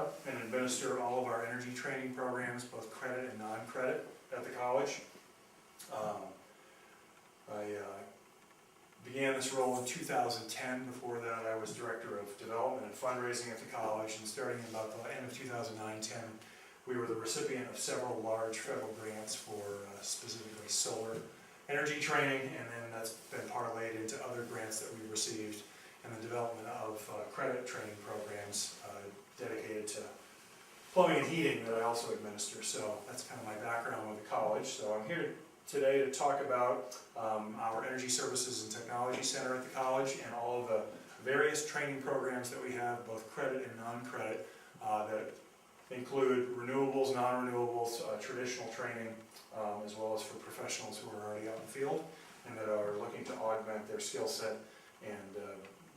up and administer all of our energy training programs, both credit and non-credit, at the college. I began this role in 2010. Before that, I was Director of Development and Fundraising at the college, and starting in about the end of 2009-10, we were the recipient of several large federal grants for specifically solar energy training, and then that's been parlayed into other grants that we've received, and the development of credit training programs dedicated to plumbing and heating that I also administer. So that's kind of my background with the college. So I'm here today to talk about our Energy Services and Technology Center at the college and all of the various training programs that we have, both credit and non-credit, that include renewables, non-renewables, traditional training, as well as for professionals who are already out in the field and that are looking to augment their skill set and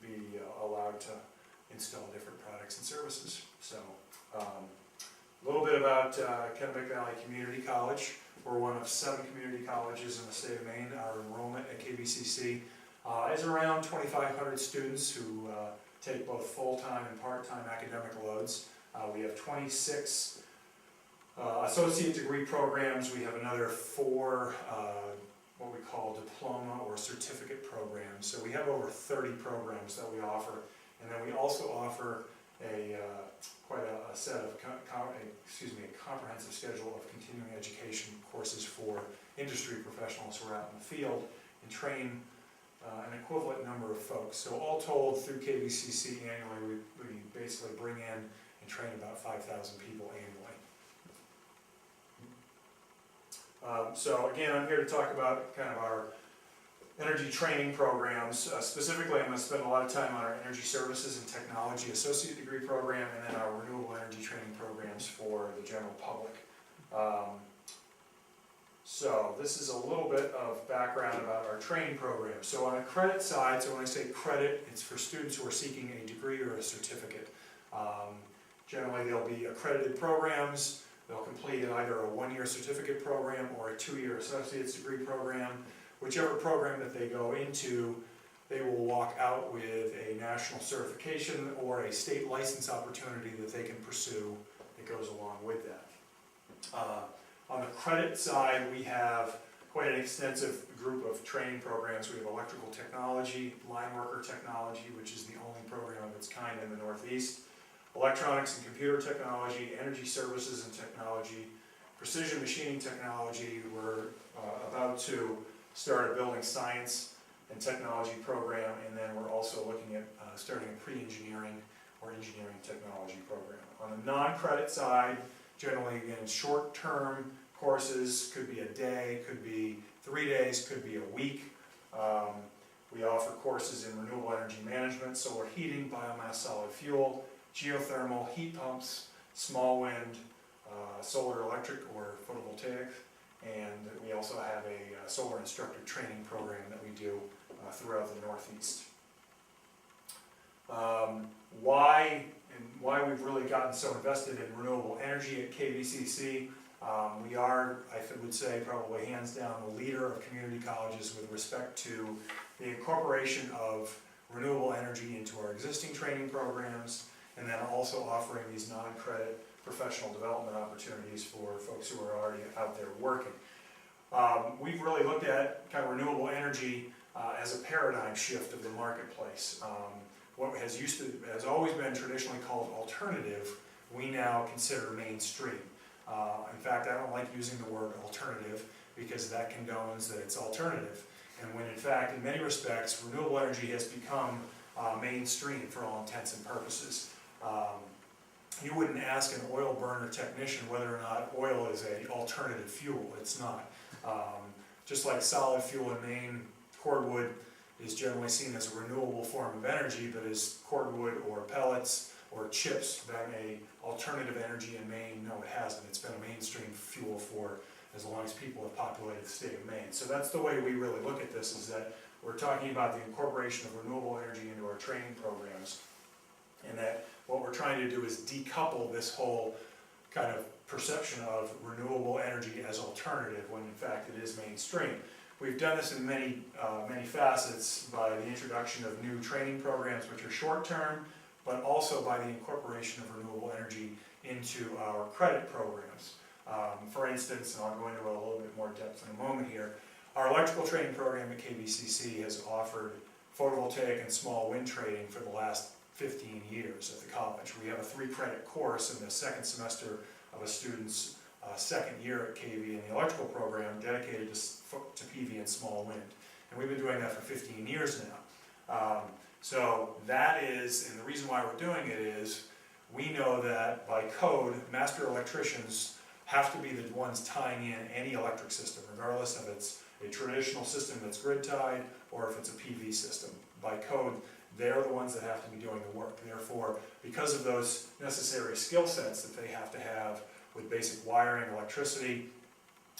be allowed to install different products and services. So a little bit about Kennebec Valley Community College. We're one of 7 community colleges in the state of Maine. Our enrollment at KVCC is around 2,500 students who take both full-time and part-time academic loads. We have 26 associate degree programs. We have another 4 what we call diploma or certificate programs. So we have over 30 programs that we offer, and then we also offer quite a set of a comprehensive schedule of continuing education courses for industry professionals who are out in the field and train an equivalent number of folks. So all told, through KVCC annually, we basically bring in and train about 5,000 people annually. So again, I'm here to talk about kind of our energy training programs. Specifically, I'm going to spend a lot of time on our Energy Services and Technology Associate Degree Program and then our Renewable Energy Training Programs for the general public. So this is a little bit of background about our training program. So on a credit side, so when I say credit, it's for students who are seeking a degree or a certificate. Generally, they'll be accredited programs. They'll complete either a 1-year certificate program or a 2-year associate's degree program. Whichever program that they go into, they will walk out with a national certification or a state license opportunity that they can pursue that goes along with that. On the credit side, we have quite an extensive group of training programs. We have electrical technology, line worker technology, which is the only program of its kind in the Northeast, electronics and computer technology, energy services and technology, precision machining technology. We're about to start a building science and technology program, and then we're also looking at starting a pre-engineering or engineering technology program. On the non-credit side, generally, again, short-term courses, could be a day, could be 3 days, could be a week. We offer courses in renewable energy management, solar heating, biomass solid fuel, geothermal, heat pumps, small wind, solar electric or photovoltaic, and we also have a solar instructor training program that we do throughout the Northeast. Why we've really gotten so invested in renewable energy at KVCC. We are, I would say, probably hands down the leader of community colleges with respect to the incorporation of renewable energy into our existing training programs, and then also offering these non-credit professional development opportunities for folks who are already out there working. We've really looked at kind of renewable energy as a paradigm shift of the marketplace. What has always been traditionally called alternative, we now consider mainstream. In fact, I don't like using the word alternative because that condones that it's alternative. And when in fact, in many respects, renewable energy has become mainstream for all intents and purposes. You wouldn't ask an oil burner technician whether or not oil is an alternative fuel. It's not. Just like solid fuel in Maine, cordwood is generally seen as a renewable form of energy, but is cordwood or pellets or chips been an alternative energy in Maine? No, it hasn't. It's been a mainstream fuel for as long as people have populated the state of Maine. So that's the way we really look at this, is that we're talking about the incorporation of renewable energy into our training programs, and that what we're trying to do is decouple this whole kind of perception of renewable energy as alternative when in fact it is mainstream. We've done this in many facets by the introduction of new training programs which are short-term, but also by the incorporation of renewable energy into our credit programs. For instance, and I'll go into a little bit more depth in a moment here, our electrical training program at KVCC has offered photovoltaic and small wind training for the last 15 years at the college. We have a 3-credit course in the second semester of a student's second year at KV in the electrical program dedicated to PV and small wind. And we've been doing that for 15 years now. So that is, and the reason why we're doing it is, we know that by code, master electricians have to be the ones tying in any electric system, regardless if it's a traditional system that's grid tied or if it's a PV system. By code, they're the ones that have to be doing the work. Therefore, because of those necessary skill sets that they have to have with basic wiring, electricity,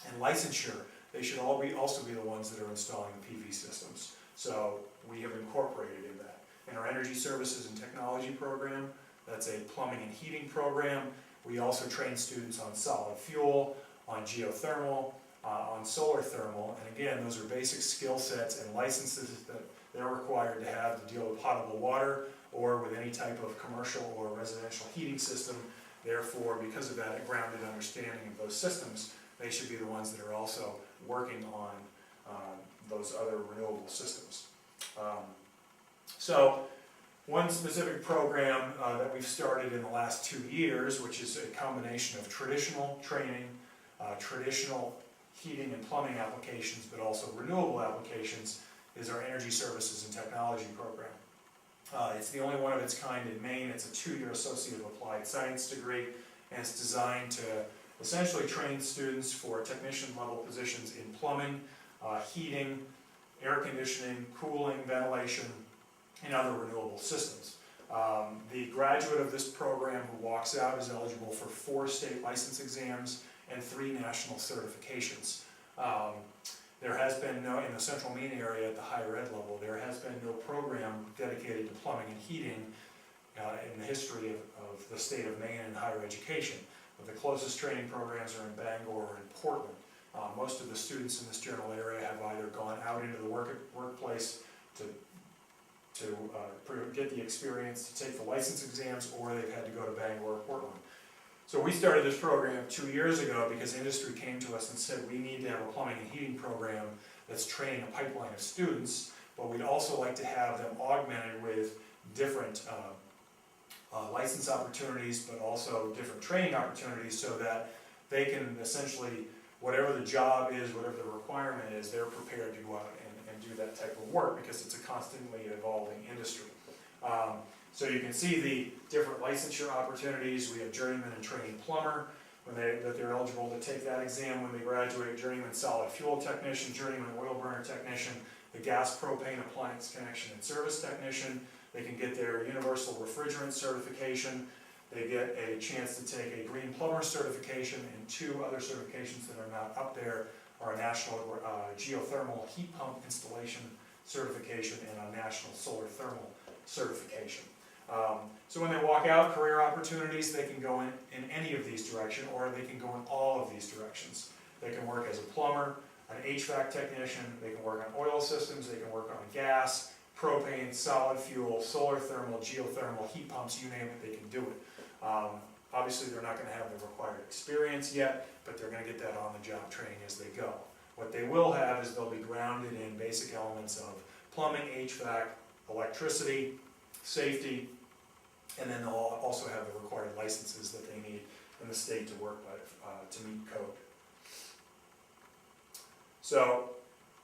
and licensure, they should also be the ones that are installing the PV systems. So we have incorporated in that. In our Energy Services and Technology program, that's a plumbing and heating program. We also train students on solid fuel, on geothermal, on solar thermal, and again, those are basic skill sets and licenses that they're required to have to deal with potable water or with any type of commercial or residential heating system. Therefore, because of that, a grounded understanding of those systems, they should be the ones that are also working on those other renewable systems. So, one specific program that we've started in the last 2 years, which is a combination of traditional training, traditional heating and plumbing applications, but also renewable applications, is our Energy Services and Technology program. It's the only one of its kind in Maine. It's a 2-year Associate of Applied Science degree, and it's designed to essentially train students for technician level positions in plumbing, heating, air conditioning, cooling, ventilation, and other renewable systems. The graduate of this program who walks out is eligible for 4 state license exams and 3 national certifications. There has been no, in the central Maine area at the higher ed level, there has been no program dedicated to plumbing and heating in the history of the state of Maine in higher education. But the closest training programs are in Bangor or in Portland. Most of the students in this general area have either gone out into the workplace to get the experience to take the license exams, or they've had to go to Bangor or Portland. So we started this program 2 years ago because industry came to us and said we need to have a plumbing and heating program that's training a pipeline of students, but we'd also like to have them augmented with different license opportunities, but also different training opportunities so that they can essentially, whatever the job is, whatever the requirement is, they're prepared to go out and do that type of work because it's a constantly evolving industry. So you can see the different licensure opportunities. We have journeyman and trained plumber, that they're eligible to take that exam when they graduate, journeyman solid fuel technician, journeyman oil burner technician, the gas propane appliance connection and service technician. They can get their universal refrigerant certification. They get a chance to take a green plumber certification, and 2 other certifications that are not up there are a national geothermal heat pump installation certification and a national solar thermal certification. So when they walk out, career opportunities, they can go in any of these directions, or they can go in all of these directions. They can work as a plumber, an HVAC technician, they can work on oil systems, they can work on gas, propane, solid fuel, solar thermal, geothermal, heat pumps, you name it, they can do it. Obviously they're not going to have the required experience yet, but they're going to get that on-the-job training as they go. What they will have is they'll be grounded in basic elements of plumbing, HVAC, electricity, safety, and then they'll also have the required licenses that they need in the state to work by, to meet code. So,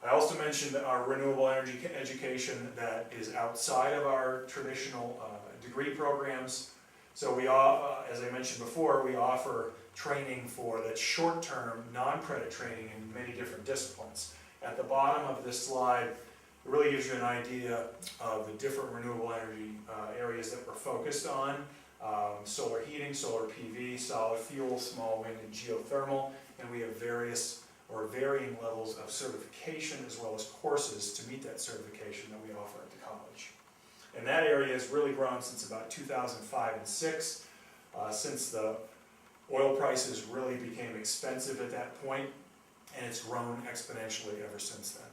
I also mentioned our renewable energy education that is outside of our traditional degree programs. So we, as I mentioned before, we offer training for that short-term, non-credit training in many different disciplines. At the bottom of this slide, it really gives you an idea of the different renewable energy areas that we're focused on. Solar heating, solar PV, solid fuel, small wind, and geothermal. And we have various or varying levels of certification as well as courses to meet that certification that we offer at the college. And that area has really grown since about 2005 and 6, since the oil prices really became expensive at that point, and it's grown exponentially ever since then.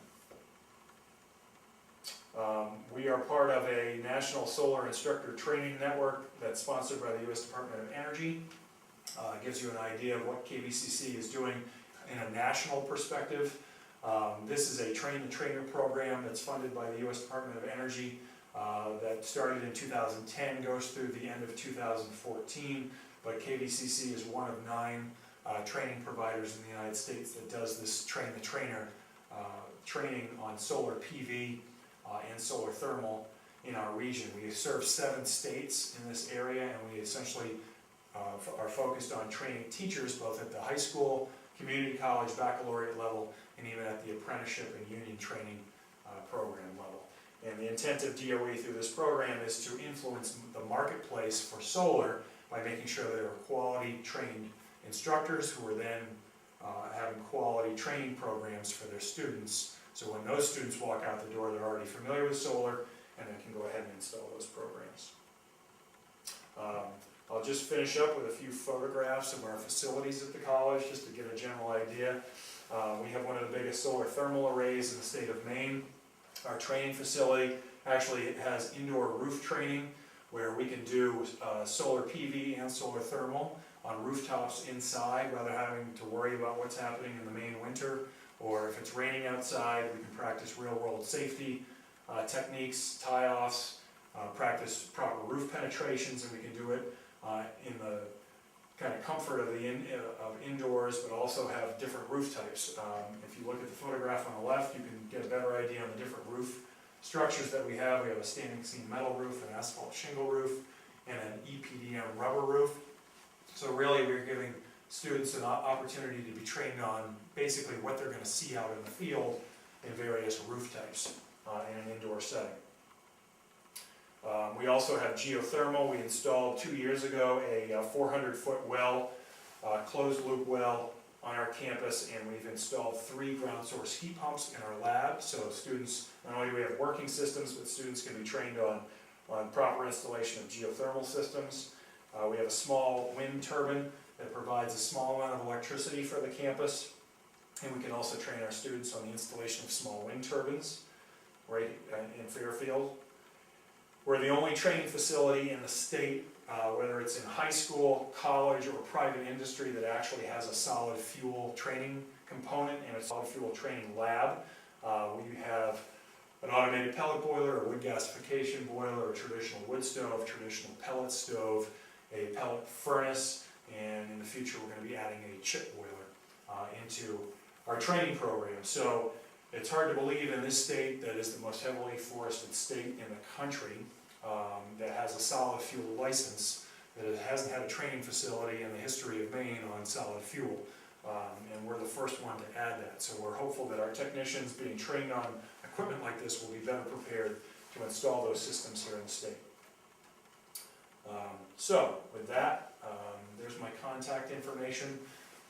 We are part of a national solar instructor training network that's sponsored by the U.S. Department of Energy. Gives you an idea of what KVCC is doing in a national perspective. This is a train-the-trainer program that's funded by the U.S. Department of Energy that started in 2010, goes through the end of 2014, but KVCC is one of 9 training providers in the United States that does this train-the-trainer training on solar PV and solar thermal in our region. We serve 7 states in this area, and we essentially are focused on training teachers both at the high school, community college, baccalaureate level, and even at the apprenticeship and union training program level. And the intent of DOE through this program is to influence the marketplace for solar by making sure there are quality trained instructors who are then having quality training programs for their students. So when those students walk out the door, they're already familiar with solar and they can go ahead and install those programs. I'll just finish up with a few photographs of our facilities at the college, just to get a general idea. We have one of the biggest solar thermal arrays in the state of Maine. Our training facility actually has indoor roof training where we can do solar PV and solar thermal on rooftops inside rather than having to worry about what's happening in the Maine winter, or if it's raining outside, we can practice real-world safety techniques, tie-offs, practice proper roof penetrations, and we can do it in the kind of comfort of indoors, but also have different roof types. If you look at the photograph on the left, you can get a better idea on the different roof structures that we have. We have a standing seam metal roof, an asphalt shingle roof, and an EPDM rubber roof. So really we're giving students an opportunity to be trained on basically what they're going to see out in the field in various roof types in an indoor setting. We also have geothermal. We installed 2 years ago a 400-foot well, closed loop well on our campus, and we've installed 3 ground source heat pumps in our lab. So students, not only do we have working systems, but students can be trained on proper installation of geothermal systems. We have a small wind turbine that provides a small amount of electricity for the campus, and we can also train our students on the installation of small wind turbines right in Fairfield. We're the only training facility in the state, whether it's in high school, college, or private industry, that actually has a solid fuel training component and a solid fuel training lab. We have an automated pellet boiler, a wood gasification boiler, a traditional wood stove, traditional pellet stove, a pellet furnace, and in the future we're going to be adding a chip boiler into our training program. So it's hard to believe in this state that is the most heavily forested state in the country that has a solid fuel license, that it hasn't had a training facility in the history of Maine on solid fuel. And we're the first one to add that. So we're hopeful that our technicians being trained on equipment like this will be better prepared to install those systems here in the state. So with that, there's my contact information.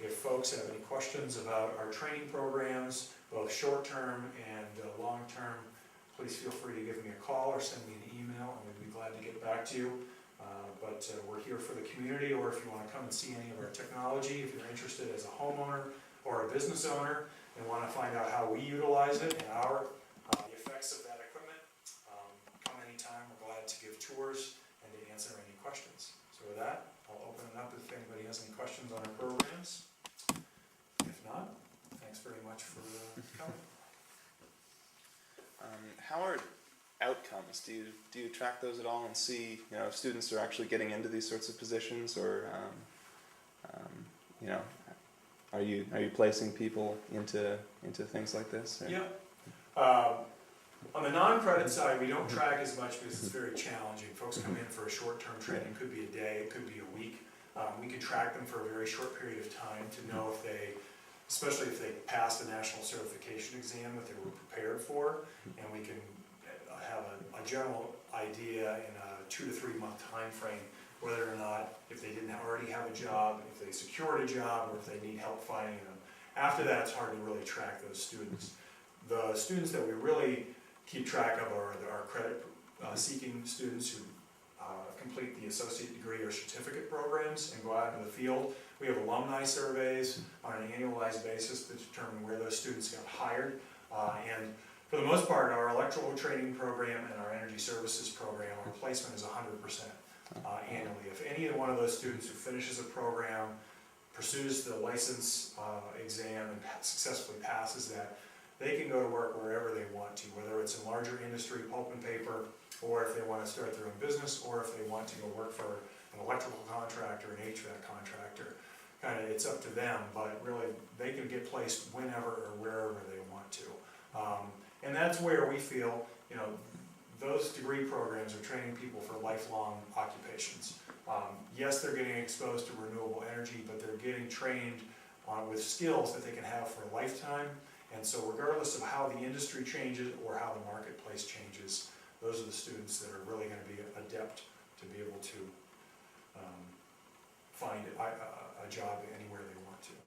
If folks have any questions about our training programs, both short-term and long-term, please feel free to give me a call or send me an email, and we'd be glad to get back to you. But we're here for the community, or if you want to come and see any of our technology, if you're interested as a homeowner or a business owner and want to find out how we utilize it and the effects of that equipment, come anytime. We're glad to give tours and to answer any questions. So with that, I'll open it up if anybody has any questions on our programs. If not, thanks very much for coming. How are outcomes? Do you track those at all and see, if students are actually getting into these sorts of positions, or are you placing people into things like this? Or? Yeah. On the non-credit side, we don't track as much because it's very challenging. Folks come in for a short-term training. It could be a day, it could be a week. We can track them for a very short period of time to know if they, especially if they passed a national certification exam that they were prepared for, and we can have a general idea in a 2 to 3 month time frame whether or not, if they didn't already have a job, if they secured a job, or if they need help finding them. After that, it's hard to really track those students. The students that we really keep track of are our credit seeking students who complete the associate degree or certificate programs and go out into the field. We have alumni surveys on an annualized basis to determine where those students got hired. And for the most part, our electrical training program and our energy services program, our placement is 100%. annually. If any one of those students who finishes a program, pursues the license exam and successfully passes that, they can go to work wherever they want to, whether it's in larger industry, pulp and paper, or if they want to start their own business, or if they want to go work for an electrical contractor, an HVAC contractor. Kind of, it's up to them, but really, they can get placed whenever or wherever they want to. And that's where we feel, you know, those degree programs are training people for lifelong occupations. Yes, they're getting exposed to renewable energy, but they're getting trained with skills that they can have for a lifetime. And so regardless of how the industry changes or how the marketplace changes, those are the students that are really going to be adept to be able to find a job anywhere they